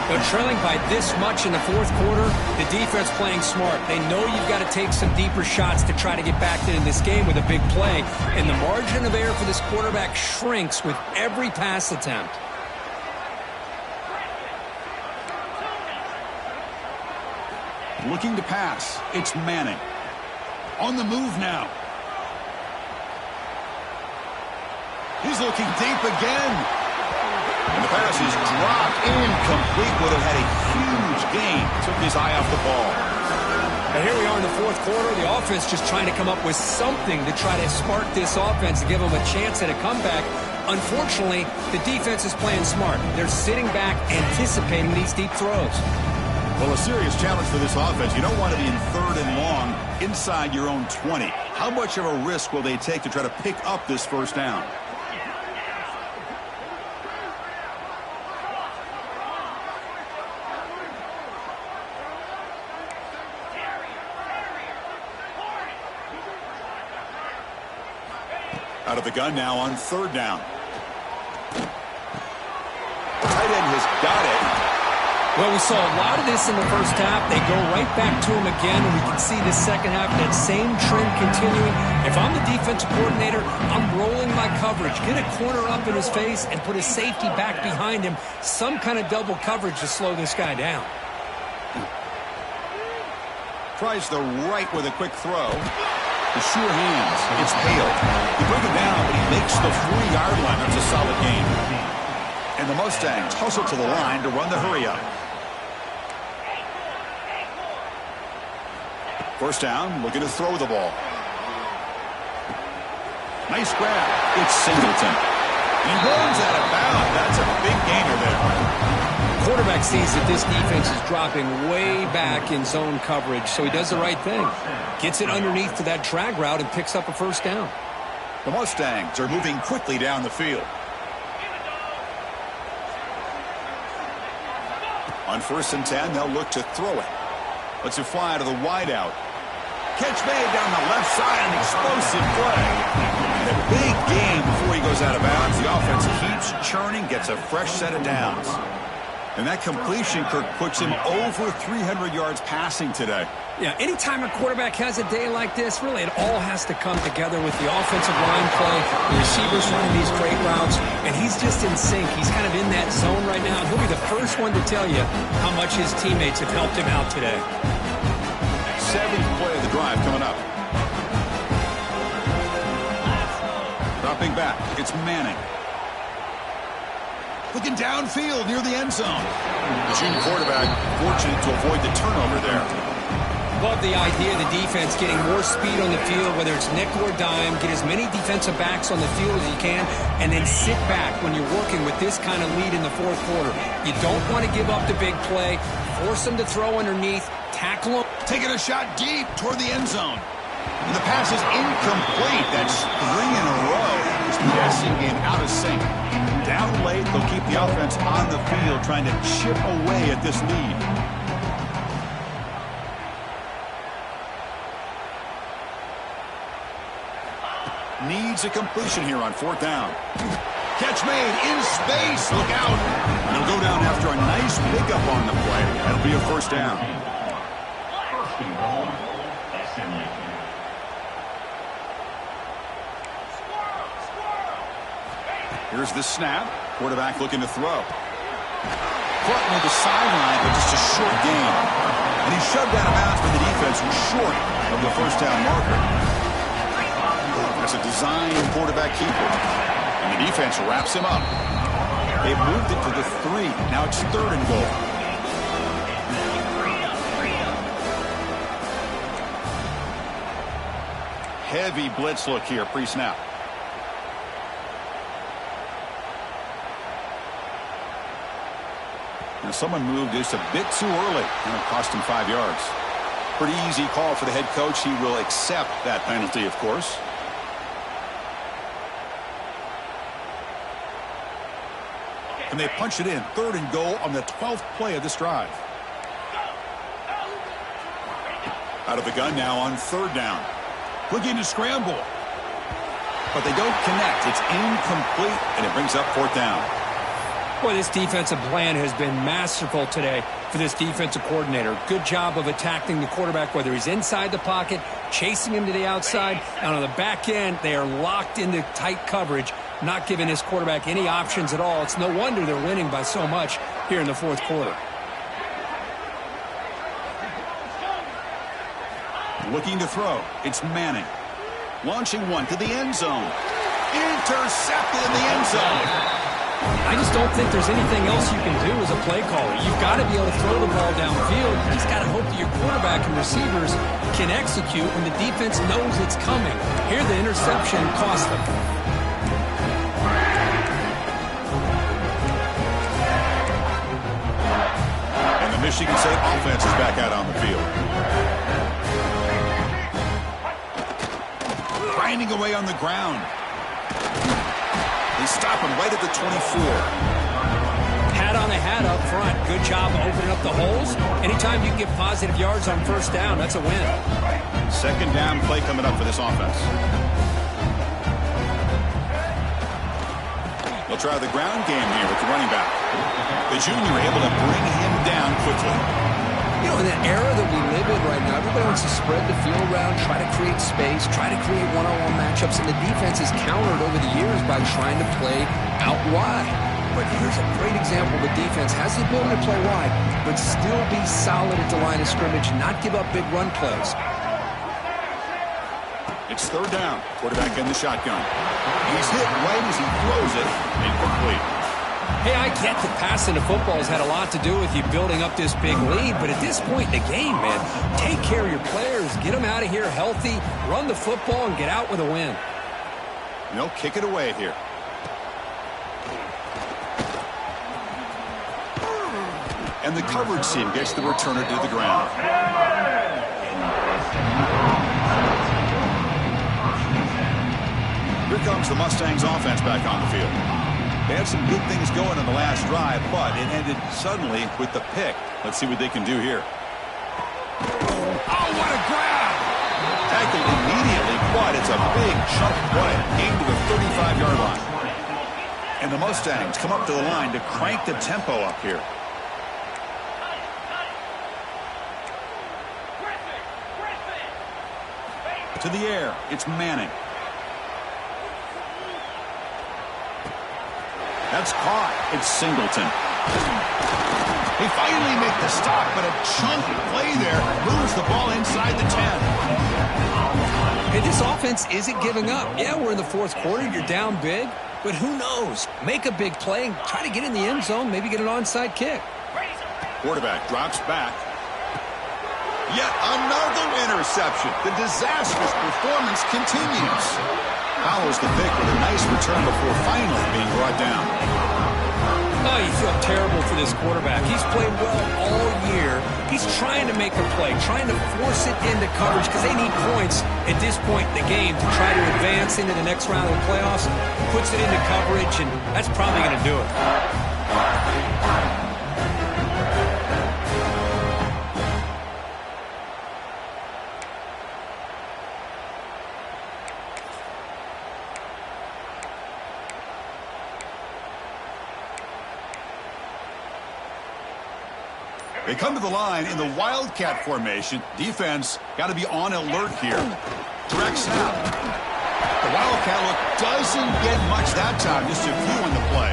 But trailing by this much in the fourth quarter, the defense playing smart. They know you've got to take some deeper shots to try to get back into this game with a big play. And the margin of error for this quarterback shrinks with every pass attempt. Looking to pass. It's Manning. On the move now. He's looking deep again. And the pass is dropped. Incomplete. Would have had a huge gain. Took his eye off the ball. And here we are in the fourth quarter. The offense just trying to come up with something to try to spark this offense to give them a chance at a comeback. Unfortunately, the defense is playing smart. They're sitting back anticipating these deep throws. Well, a serious challenge for this offense. You don't want to be in third and long inside your own 20. How much of a risk will they take to try to pick up this first down? Out of the gun now on third down. Tight end has got it. Well, we saw a lot of this in the first half. They go right back to him again, and we can see the second half, that same trend continuing. If I'm the defensive coordinator, I'm rolling my coverage. Get a corner up in his face and put a safety back behind him. Some kind of double coverage to slow this guy down. Tries the right with a quick throw. The sure hands. It's Hale. He broke it down, but he makes the 3-yard line. That's a solid gain. And the Mustangs hustle to the line to run the hurry up. First down, looking to throw the ball. Nice grab. It's Singleton. He runs out of bounds. That's a big gainer there. Quarterback sees that this defense is dropping way back in zone coverage, so he does the right thing. Gets it underneath to that drag route and picks up a first down. The Mustangs are moving quickly down the field. On 1st and 10, they'll look to throw it. Lets it fly to the wideout. Catch made down the left side, an explosive play. And a big game before he goes out of bounds. The offense keeps churning, gets a fresh set of downs. And that completion, Kirk, puts him over 300 yards passing today. Yeah, anytime a quarterback has a day like this, really it all has to come together with the offensive line play, the receivers running these great routes, and he's just in sync. He's kind of in that zone right now. He'll be the first one to tell you how much his teammates have helped him out today. Seventh play of the drive coming up. Dropping back, it's Manning. Looking downfield near the end zone. The junior quarterback fortunate to avoid the turnover there. Love the idea of the defense getting more speed on the field, whether it's nickel or dime, get as many defensive backs on the field as you can, and then sit back when you're working with this kind of lead in the fourth quarter. You don't want to give up the big play, force them to throw underneath, tackle them. Taking a shot deep toward the end zone. And the pass is incomplete. That's 3 in a row. His passing game out of sync. Down late, they'll keep the offense on the field trying to chip away at this lead. Needs a completion here on fourth down. Catch made in space. Look out. And he'll go down after a nice pickup on the play. That'll be a first down. Here's the snap. Quarterback looking to throw. Caught near the sideline, but just a short gain. And he's shoved out of bounds by the defense, short of the first down marker. That's a design quarterback keeper. And the defense wraps him up. They've moved it to the 3. Now it's 3rd and goal. Heavy blitz look here, pre-snap. Now someone moved just a bit too early, and it cost him 5 yards. Pretty easy call for the head coach. He will accept that penalty, of course. And they punch it in. 3rd and goal on the 12th play of this drive. Out of the gun now on 3rd down. Looking to scramble. But they don't connect. It's incomplete, and it brings up 4th down. Boy, this defensive plan has been masterful today for this defensive coordinator. Good job of attacking the quarterback, whether he's inside the pocket, chasing him to the outside, and on the back end, they are locked into tight coverage, not giving this quarterback any options at all. It's no wonder they're winning by so much here in the fourth quarter. Looking to throw. It's Manning. Launching one to the end zone. Intercepted in the end zone. I just don't think there's anything else you can do as a play caller. You've got to be able to throw the ball downfield. You just got to hope that your quarterback and receivers can execute when the defense knows it's coming. Here, the interception cost them. And the Michigan State offense is back out on the field. Grinding away on the ground. They stop him right at the 24. Hat on a hat up front. Good job opening up the holes. Anytime you can get positive yards on first down, that's a win. 2nd down play coming up for this offense. They'll try the ground game here with the running back. The junior able to bring him down quickly. You know, in that era that we live in right now, everybody wants to spread the field around, try to create space, try to create one-on-one matchups, and the defense is countered over the years by trying to play out wide. But here's a great example. The defense has the ability to play wide, but still be solid at the line of scrimmage, not give up big run plays. It's 3rd down. Quarterback in the shotgun. He's hit right as he throws it. Incomplete. Hey, I get that passing the football has had a lot to do with you building up this big lead, but at this point in the game, man, take care of your players, get them out of here healthy, run the football, and get out with a win. And they'll kick it away here. And the coverage team gets the returner to the ground. Here comes the Mustangs offense back on the field. They had some good things going in the last drive, but it ended suddenly with the pick. Let's see what they can do here. Oh, what a grab! Tackled immediately, but but it's a big chunk play. Gained to the 35-yard line. And the Mustangs come up to the line to crank the tempo up here. To the air, it's Manning. That's caught. It's Singleton. They finally make the stop, but a chunky play there moves the ball inside the 10. Hey, this offense isn't giving up. Yeah, we're in the fourth quarter. You're down big. But who knows? Make a big play and try to get in the end zone, maybe get an onside kick. Quarterback drops back. Yet another interception. The disastrous performance continues. Follows the pick with a nice return before finally being brought down. Oh, you feel terrible for this quarterback. He's played well all year. He's trying to make a play, trying to force it into coverage because they need points at this point in the game to try to advance into the next round of the playoffs. Puts it into coverage, and that's probably going to do it. They come to the line in the Wildcat formation. Defense got to be on alert here. Direct snap. The Wildcat look doesn't get much that time, just a few in the play.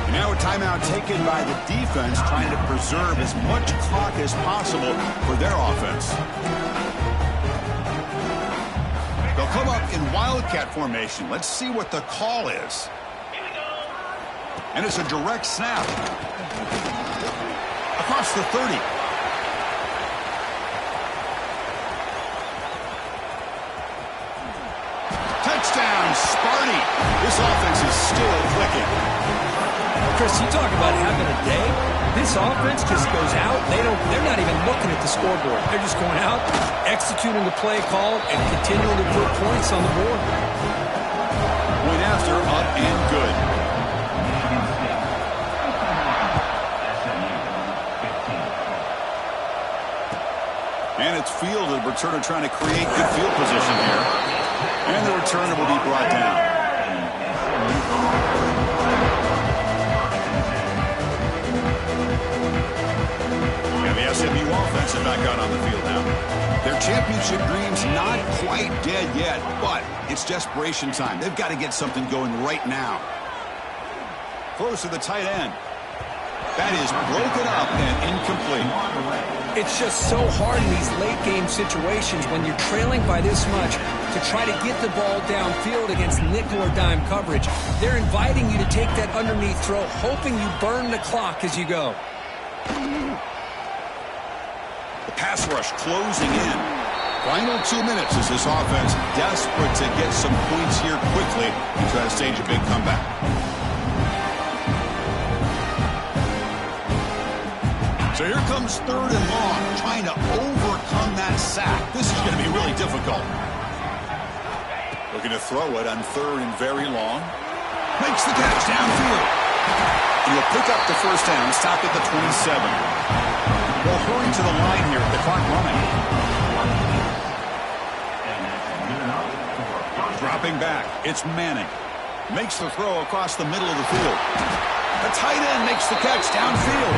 And now a timeout taken by the defense, trying to preserve as much clock as possible for their offense. They'll come up in Wildcat formation. Let's see what the call is. And it's a direct snap. Across the 30. Touchdown, Sparty. This offense is still clicking. Chris, you talk about having a day. This offense just goes out. They're not even looking at the scoreboard. They're just going out, executing the play call, and continuing to put points on the board. Point after, up and good. And it's fielded. Returner trying to create good field position here. And the returner will be brought down. And the SMU offense is back out on the field now. Their championship dreams not quite dead yet, but it's desperation time. They've got to get something going right now. Close to the tight end. That is broken up and incomplete. It's just so hard in these late-game situations when you're trailing by this much to try to get the ball downfield against nickel or dime coverage. They're inviting you to take that underneath throw, hoping you burn the clock as you go. The pass rush closing in. Final 2 minutes as this offense desperate to get some points here quickly and try to stage a big comeback. So here comes third and long, trying to overcome that sack. This is going to be really difficult. Looking to throw it on third and very long. Makes the catch downfield. And he'll pick up the first down, stop at the 27. They'll hurry to the line here with the clock running. Dropping back, it's Manning. Makes the throw across the middle of the field. The tight end makes the catch downfield.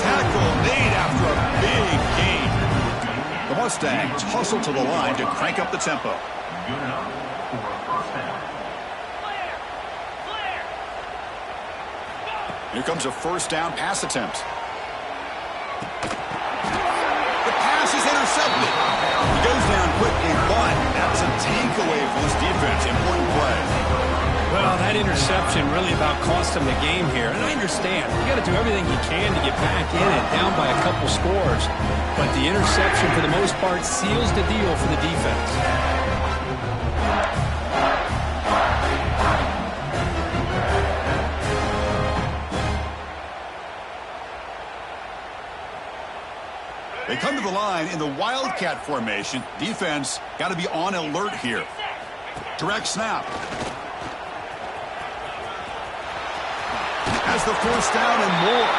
Tackle made after a big gain. The Mustangs hustle to the line to crank up the tempo. Here comes a first down pass attempt. The pass is intercepted. He goes down quickly, but that's a takeaway for this defense. Important play. Well, that interception really about cost them the game here. And I understand. You got to do everything you can to get back in it, down by a couple scores. But the interception, for the most part, seals the deal for the defense. They come to the line in the Wildcat formation. Defense got to be on alert here. Direct snap. Has the first down and more.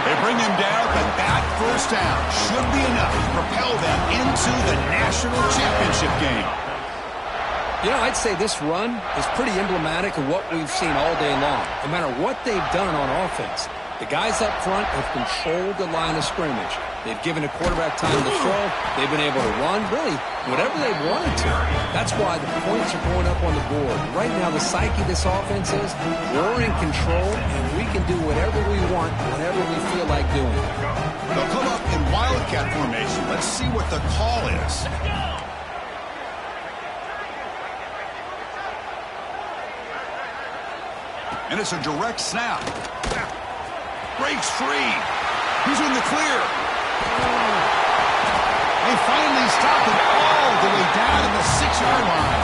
They bring him down, but that first down should be enough to propel them into the national championship game. You know, I'd say this run is pretty emblematic of what we've seen all day long. No matter what they've done on offense, the guys up front have controlled the line of scrimmage. They've given the quarterback time to throw. They've been able to run, really, whatever they've wanted to. That's why the points are going up on the board. Right now, the psyche of this offense is we're in control, and we can do whatever we want, whenever we feel like doing. They'll come up in Wildcat formation. Let's see what the call is. And it's a direct snap. Breaks free. He's in the clear. They finally stopped him all the way down at the 6-yard line.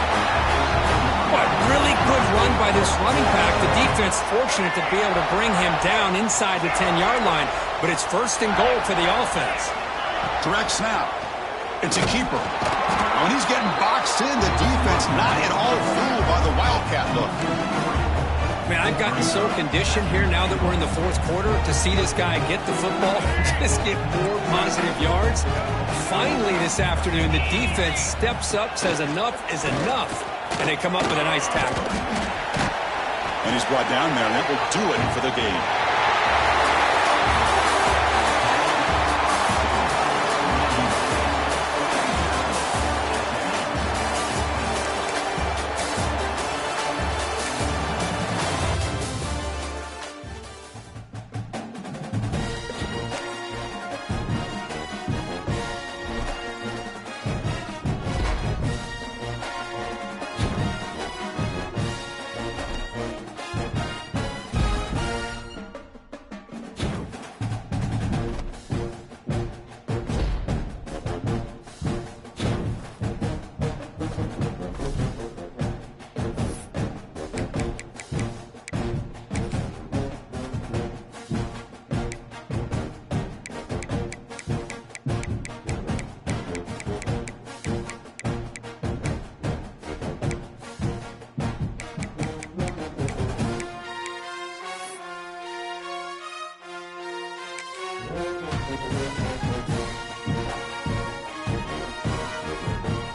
What really good run by this running back. The defense fortunate to be able to bring him down inside the 10-yard line, but it's first and goal for the offense. Direct snap. It's a keeper. When he's getting boxed in, the defense not at all fooled by the Wildcat look. Man, I've gotten so conditioned here now that we're in the fourth quarter to see this guy get the football, just get more positive yards. Finally this afternoon, the defense steps up, says enough is enough, and they come up with a nice tackle. And he's brought down there, and that will do it for the game.